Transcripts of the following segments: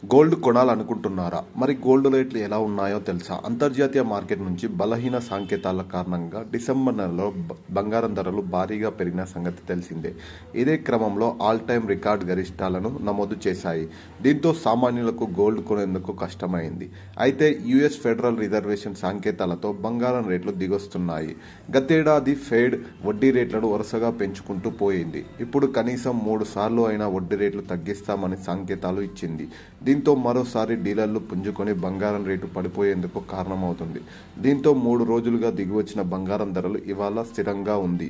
Gold కొనాలనుకుంటున్నారా? మరి gold రేట్లు ఎలా ఉన్నాయో తెలుసా? అంతర్జాతీయ మార్కెట్ నుంచి బలహీన సంకేతాల కారణంగా డిసెంబర్ నెలలో బంగారం ధరలు భారీగా పెరిగిన సంగతి తెలిసిందే. ఇదే క్రమంలో ఆల్ టైమ్ రికార్డ్ గరిష్టాలను నమోదు చేశాయి. దీంతో సామాన్యులకు గోల్డ్ కొనేందుకు కష్టమైంది. అయితే యుఎస్ ఫెడరల్ రిజర్వేషన్ సంకేతాలతో బంగారం రేట్లు దిగొస్తున్నాయి. గతేడాది ఫెడ్ వడ్డీ రేట్లను వరుసగా పెంచుకుంటూ పోయింది. ఇప్పుడు కనీసం 3 సార్లు అయినా వడ్డీ రేట్లు తగ్గిస్తామని సంకేతాలు ఇచ్చింది. దీంతో మరోసారి డీలర్లు పుంజుకొని బంగారం రేటు పడిపోయేందుకు కారణమవుతుంది. దీంతో 3 రోజులుగా దిగివచ్చిన బంగారం ధరలు ఇవాళ స్థిరంగా ఉంది.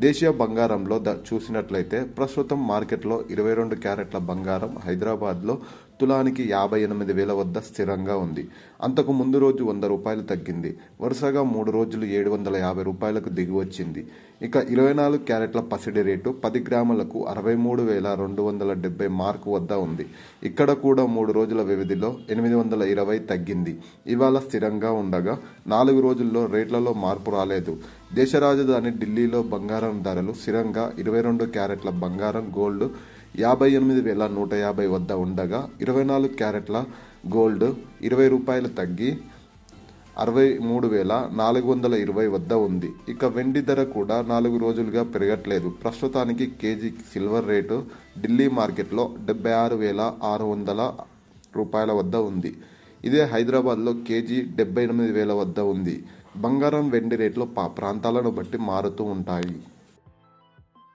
దేశీయ బంగారంలో చూసినట్లయితే ప్రస్తుతం మార్కెట్లో 22 క్యారెట్ల బంగారం హైదరాబాద్లో తులానికి 58,000 వద్ద స్థిరంగా ఉంది. అంతకు ముందు రోజు 100 రూపాయలు తగ్గింది. వరుసగా 3 రోజులు 750 రూపాయలకు దిగివచ్చింది. ఇక 24 క్యారెట్ల పసిడి రేటు 10 గ్రాములకు 63,270 మార్కు వద్ద ఉంది. ఇక్కడ కూడా 3 రోజుల వ్యవధిలో 820 తగ్గింది. ఇవాళ స్థిరంగా ఉండగా 4 రోజుల్లో రేట్లలో మార్పు రాలేదు. దేశ రాజధాని ఢిల్లీలో బంగారం ధరలు స్థిరంగా 22 క్యారెట్ల బంగారం గోల్డ్ 58,150 వద్ద ఉండగా 24 క్యారెట్ల గోల్డ్ 20 రూపాయలు తగ్గి 63,420 వద్ద ఉంది. ఇక వెండి ధర కూడా 4 రోజులుగా పెరగట్లేదు. ప్రస్తుతానికి కేజీ సిల్వర్ రేటు ఢిల్లీ మార్కెట్లో 76,600 రూపాయల వద్ద ఉంది. ఇదే హైదరాబాద్లో కేజీ 78,000 వద్ద ఉంది. బంగారం వెండి రేట్లు ప్రాంతాలను బట్టి మారుతూ ఉంటాయి.